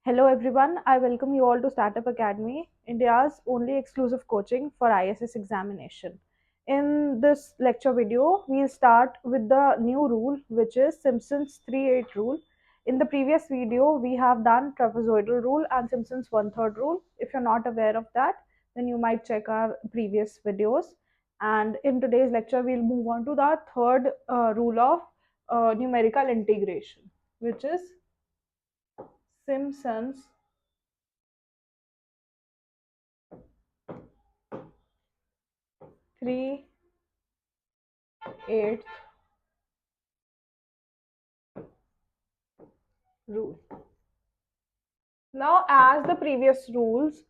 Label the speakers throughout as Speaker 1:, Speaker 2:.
Speaker 1: Hello everyone, I welcome you all to Startup Academy, India's only exclusive coaching for ISS examination. In this lecture video, we'll start with the new rule which is Simpson's 3/8 rule. In the previous video, we have done trapezoidal rule and Simpson's 1/3 rule. If you're not aware of that, then you might check our previous videos. And in today's lecture, we'll move on to the third rule of numerical integration, which is Simpson's 3/8 rule. Now, as the previous rules,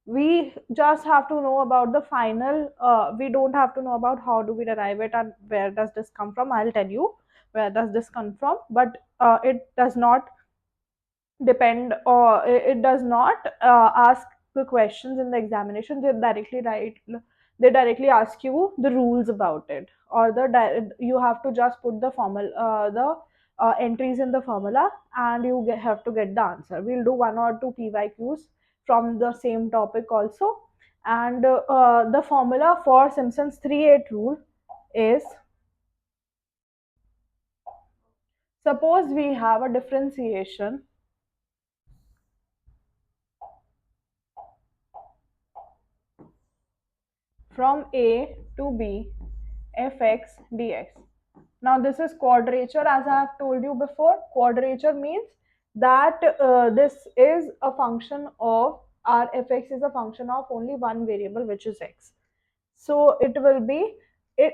Speaker 1: we just have to know about the final. We don't have to know about how do we derive it and where does this come from. I'll tell you where does this come from, but it does not depend or it does not ask the questions in the examination. They directly ask you the rules about it, or you have to just put the the entries in the formula, and have to get the answer. We'll do one or two PYQs from the same topic also. And the formula for Simpson's 3/8 rule is, suppose we have a differentiation from A to B fx dx. Now this is quadrature, as I have told you before. Quadrature means that this is a function of our fx is a function of only one variable, which is x. So it will be,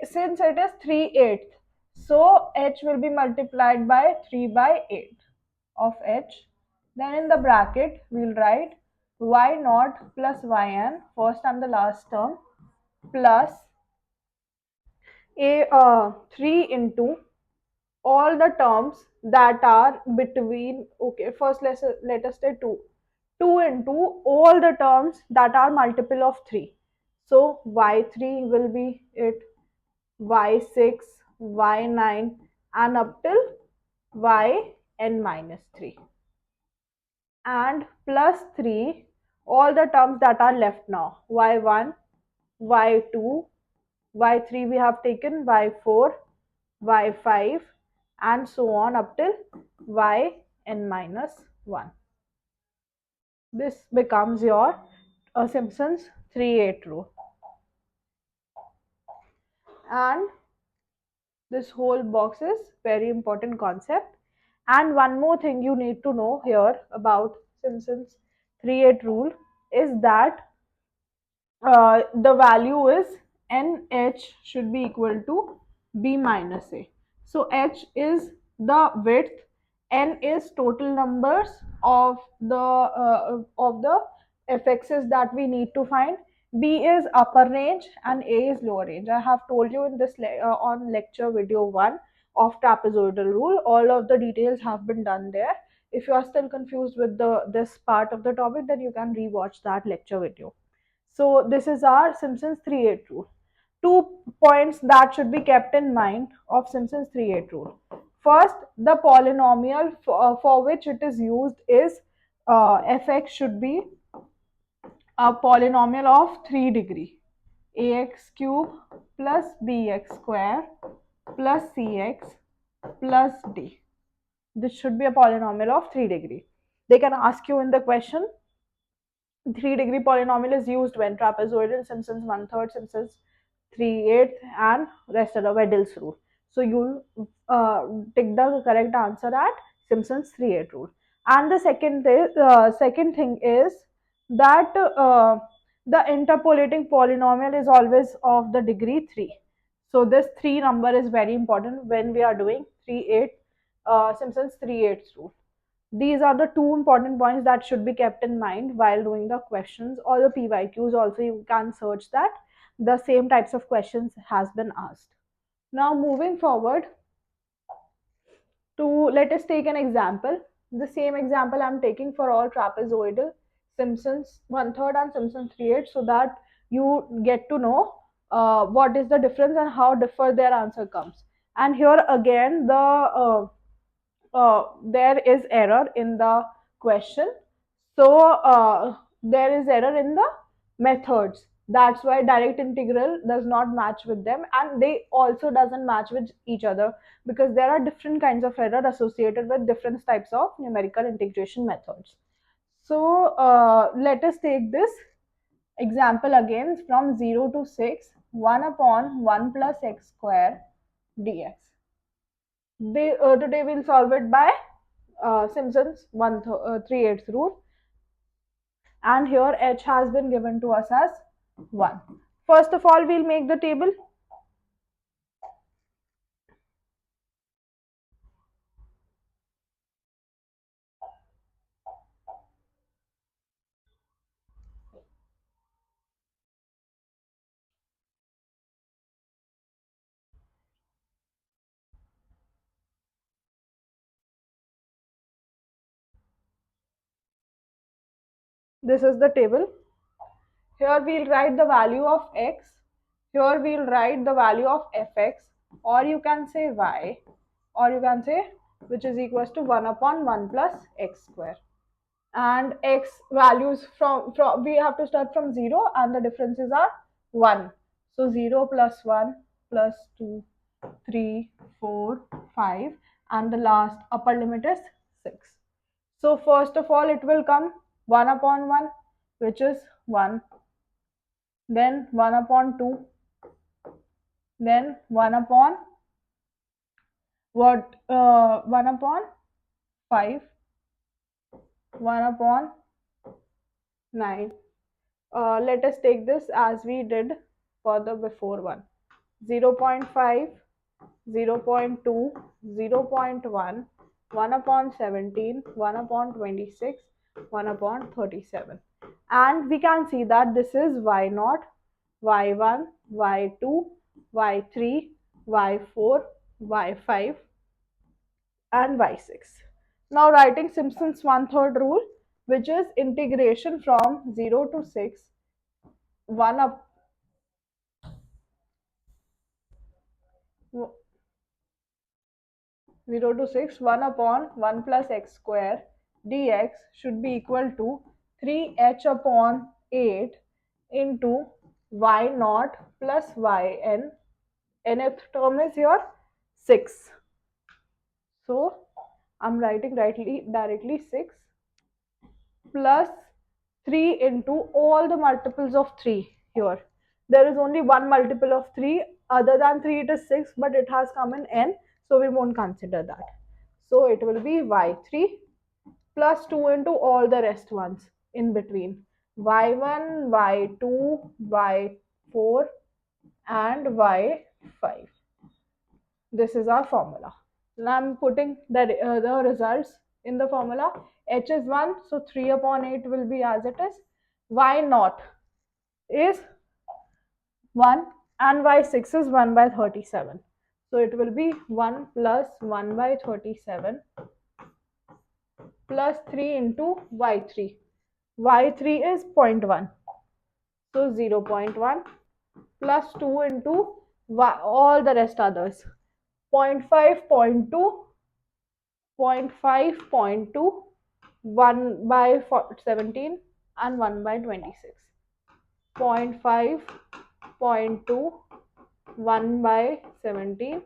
Speaker 1: since it is 3/8, so h will be multiplied by 3/8 of h. Then in the bracket we'll write y naught plus yn, first and the last term, plus a 3 into all the terms that are between, okay, first let us say 2 into all the terms that are multiple of 3. So y3 will be it, y6, y9, and up till yn minus 3, and plus 3 all the terms that are left now, y1, y2, y3 we have taken, y4, y5, and so on up till yn minus 1. This becomes your Simpson's 3/8 rule. And this whole box is very important concept. And one more thing you need to know here about Simpson's 3/8 rule is that the value is nh should be equal to b minus a. So h is the width, n is total numbers of the fx's that we need to find, b is upper range, and a is lower range. I have told you in this on lecture video 1 of trapezoidal rule. All of the details have been done there. If you are still confused with this part of the topic, then you can rewatch that lecture video. So this is our Simpson's 3/8 rule. 2 points that should be kept in mind of Simpson's 3/8 rule. First, the polynomial for which it is used is fx should be a polynomial of 3 degree. Ax cube plus bx square plus cx plus d. This should be a polynomial of 3 degree. They can ask you in the question, 3 degree polynomial is used when trapezoidal, Simpson's 1/3, Simpson's 3/8, and rest of the Weddell's rule. So you'll take the correct answer at Simpson's 3/8 rule. And the second thing is that the interpolating polynomial is always of the degree 3. So this 3 number is very important when we are doing 3/8 Simpson's 3/8 rule. These are the two important points that should be kept in mind while doing the questions or the PYQs. Also, you can search that the same types of questions has been asked. Now, moving forward to, let us take an example. The same example I'm taking for all trapezoidal, Simpson's 1/3 and Simpson's 3/8, so that you get to know what is the difference and how differ their answer comes. And here again, there is error in the question. So there is error in the methods. That's why direct integral does not match with them, and they also doesn't match with each other, because there are different kinds of error associated with different types of numerical integration methods. So let us take this example again from 0 to 6, 1 upon 1 plus x square dx. Today we'll solve it by Simpson's 3/8 rule, and here h has been given to us as 1. First of all, we'll make the table. This is the table. Here we'll write the value of x. Here we'll write the value of fx, or you can say y, or you can say which is equals to 1 upon 1 plus x square. And x values from we have to start from 0, and the differences are 1. So 0 plus 1 plus 2, 3, 4, 5, and the last upper limit is 6. So first of all it will come 1 upon 1, which is 1, then 1 upon 2, then 1 upon 1 upon 5, 1 upon 9. Let us take this as we did for the before one. 0 0.5, 0 0.2, 0 0.1, 1 upon 17, 1 upon 26, 1 upon 37. And we can see that this is y0, y1, y2, y3, y4, y5, and y6. Now writing Simpson's 1/3 rule, which is integration from 0 to 6, 1 up 0 to 6, 1 upon 1 plus x square dx should be equal to 3h upon 8 into y naught plus yn. Nth term is here 6. So I'm writing directly 6 plus 3 into all the multiples of 3 here. There is only one multiple of 3. Other than 3 it is 6, but it has come in n, so we won't consider that. So it will be y3 plus 2 into all the rest ones in between. y1, y2, y4, and y5. This is our formula. Now I'm putting the results in the formula. H is 1, so 3 upon 8 will be as it is. Y naught is 1, and y6 is 1 by 37. So it will be 1 plus 1 by 37 plus 3 into y3. y3 is 0.1. So 0 0.1 plus 2 into all the rest others. 0.5, 0.2, 0.5, 0.2, 1 by 17, and 1 by 26. 0.5, 0.2, 1 by 17,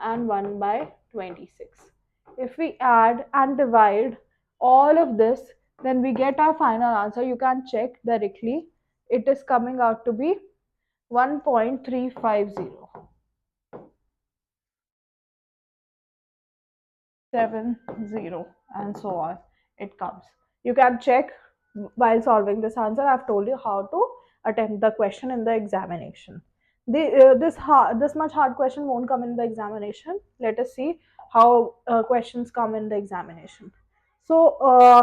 Speaker 1: and 1 by 26. If we add and divide all of this, then we get our final answer. You can check directly. It is coming out to be 1.350. 70, and so on it comes. You can check while solving this answer. I've told you how to attempt the question in the examination. This much hard question won't come in the examination. Let us see how questions come in the examination. So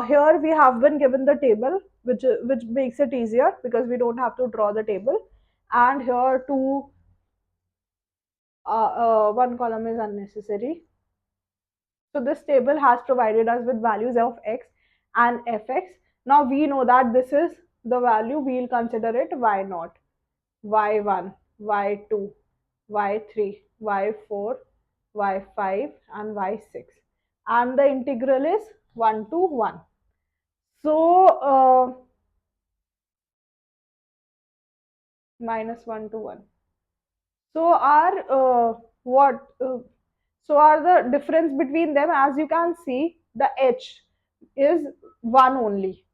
Speaker 1: here we have been given the table, which makes it easier because we don't have to draw the table. And here one column is unnecessary. So this table has provided us with values of x and fx. Now we know that this is the value. We'll consider it y0, y1, y2, y3, y4, y5, and y6. And the integral is 1 to 1. So minus 1 to 1. So our what? So are the difference between them, as you can see, the h is 1 only.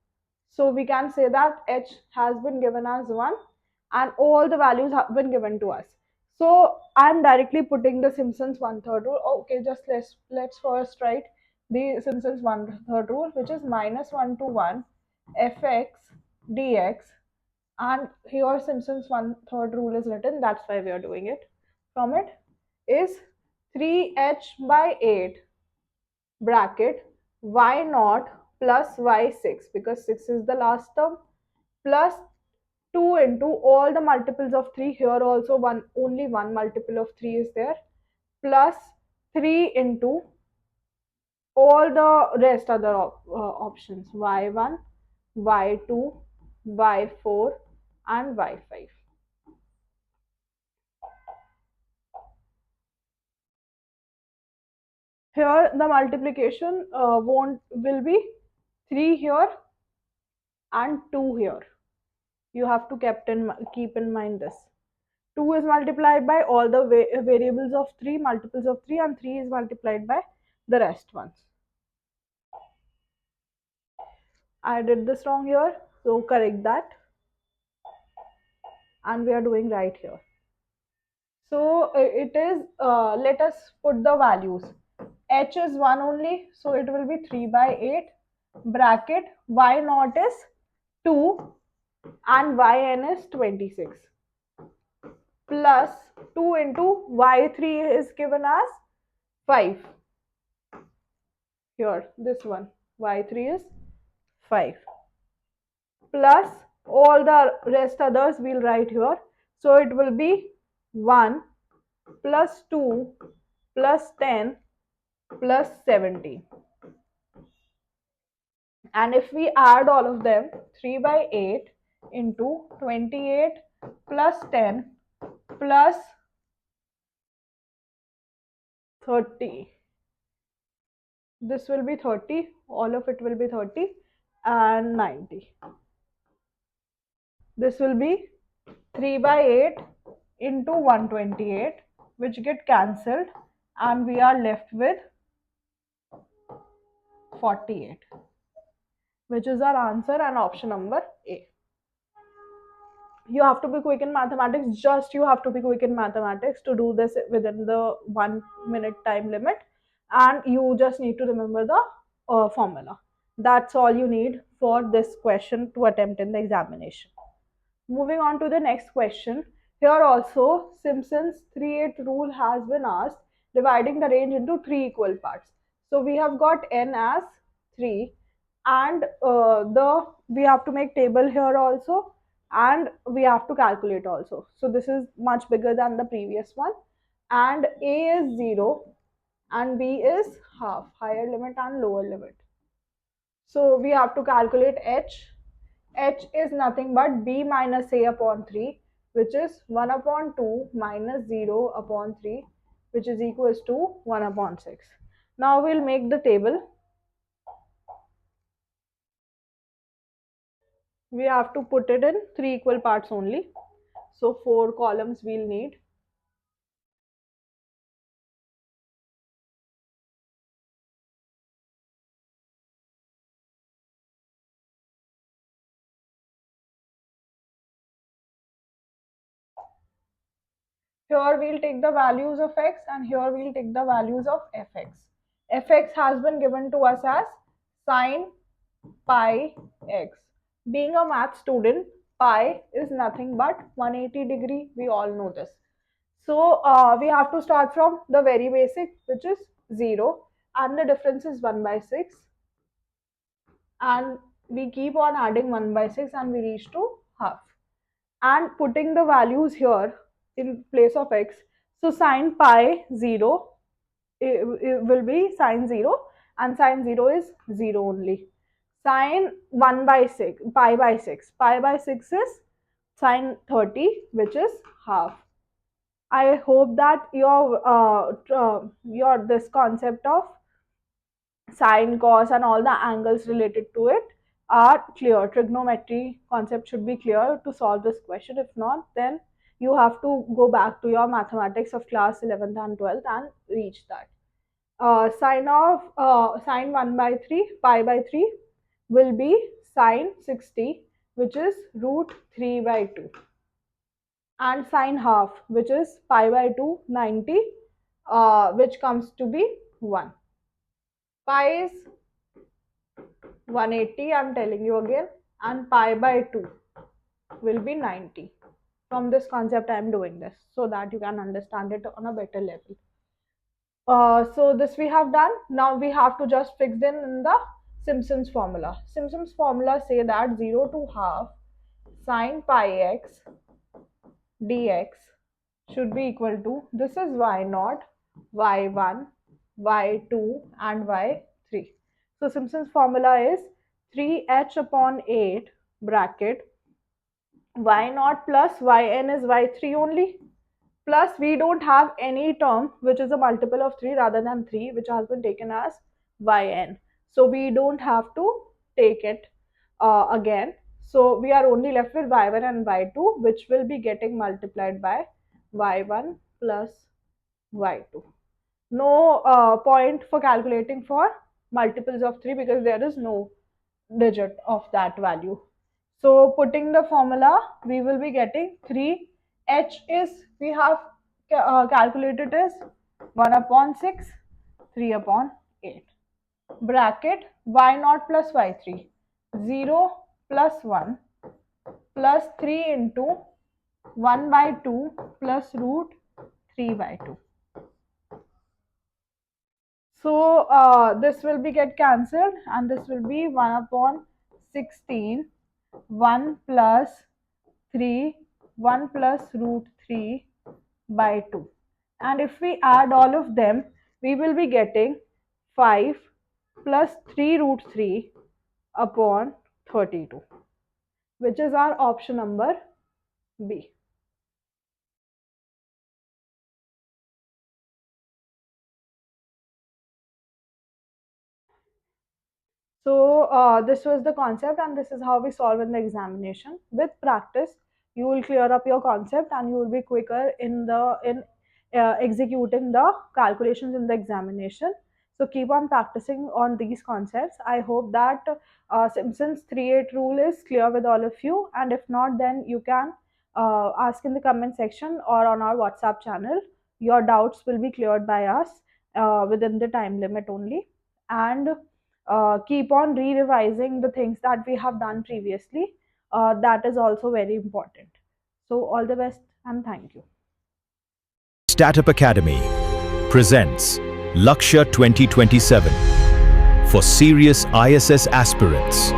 Speaker 1: So we can say that h has been given as 1 and all the values have been given to us. So I'm directly putting the Simpson's one third rule. Okay, just let's first write the Simpson's one third rule, which is minus 1 to 1 fx dx, and here Simpson's one third rule is written, that's why we are doing it. From it is 3h by 8 bracket y naught plus y6, because 6 is the last term, plus 2 into all the multiples of 3, here also one, only one multiple of 3 is there, plus 3 into all the rest other options, y1, y2, y4 and y5. Here the multiplication won't will be 3 here and 2 here. You have to keep in mind this. 2 is multiplied by all the variables of 3, multiples of 3, and 3 is multiplied by the rest ones. I did this wrong here, so correct that. And we are doing right here. So it is, let us put the values. H is 1 only, so it will be 3 by 8 bracket y naught is 2 and yn is 26, plus 2 into y3 is given as 5. Here this one, y3 is 5, plus all the rest others we'll write here. So it will be 1 plus 2 plus 10 plus 17. And if we add all of them, 3 by 8 into 28 plus 10 plus 30, this will be 30, all of it will be 30, and 90. This will be 3 by 8 into 128, which get cancelled, and we are left with 48, which is our answer and option number A. You have to be quick in mathematics, just you have to be quick in mathematics to do this within the 1 minute time limit, and you just need to remember the formula. That's all you need for this question to attempt in the examination. Moving on to the next question. Here also Simpson's 3/8 rule has been asked, dividing the range into 3 equal parts. So we have got n as 3, and the we have to make table here also, and we have to calculate also. So this is much bigger than the previous one, and a is 0 and b is half, higher limit and lower limit. So we have to calculate h. H is nothing but b minus a upon 3, which is 1 upon 2 minus 0 upon 3, which is equals to 1 upon 6. Now we'll make the table. We have to put it in 3 equal parts only. So 4 columns we'll need. Here we'll take the values of x, and here we'll take the values of fx. Fx has been given to us as sine pi x. Being a math student, pi is nothing but 180 degree. We all know this. So we have to start from the very basic, which is 0, and the difference is 1 by 6. And we keep on adding 1 by 6 and we reach to half. And putting the values here in place of x. So sine pi 0, it will be sine 0, and sine 0 is 0 only. Sine 1 by 6, pi by 6. Pi by 6 is sine 30, which is half. I hope that your this concept of sine, cos, and all the angles related to it are clear. Trigonometry concept should be clear to solve this question. If not, then you have to go back to your mathematics of class 11th and 12th and reach that. Sine 1 by 3, pi by 3 will be sine 60, which is root 3 by 2. And sine half, which is pi by 2, 90, which comes to be 1. Pi is 180, I'm telling you again, and pi by 2 will be 90. From this concept, I'm doing this so that you can understand it on a better level. So this we have done. Now we have to just fix in the Simpson's formula. Simpson's formula say that 0 to half sine pi x dx should be equal to, this is y0, y1, y2 and y3. So Simpson's formula is 3h upon 8 bracket y0 plus yn is y3 only, plus we don't have any term which is a multiple of 3 rather than 3, which has been taken as yn. So we don't have to take it again. So we are only left with y1 and y2, which will be getting multiplied by y1 plus y2. No point for calculating for multiples of 3 because there is no digit of that value. So putting the formula, we will be getting 3. H is, we have calculated is 1 upon 6, 3 upon 8. Bracket y0 plus y3, 0 plus 1 plus 3 into 1 by 2 plus root 3 by 2. So this will be get cancelled and this will be 1 upon 16, 1 plus 3, 1 plus root 3 by 2. And if we add all of them, we will be getting 5 plus 3 root 3 upon 32, which is our option number B. So this was the concept and this is how we solve in the examination. With practice, you will clear up your concept and you will be quicker in executing the calculations in the examination. So keep on practicing on these concepts. I hope that Simpson's 3/8 rule is clear with all of you, and if not, then you can ask in the comment section or on our WhatsApp channel. Your doubts will be cleared by us within the time limit only. And keep on re-revising the things that we have done previously. That is also very important. So all the best and thank you.
Speaker 2: Startup Academy presents Lakshya 2027 for serious ISS aspirants.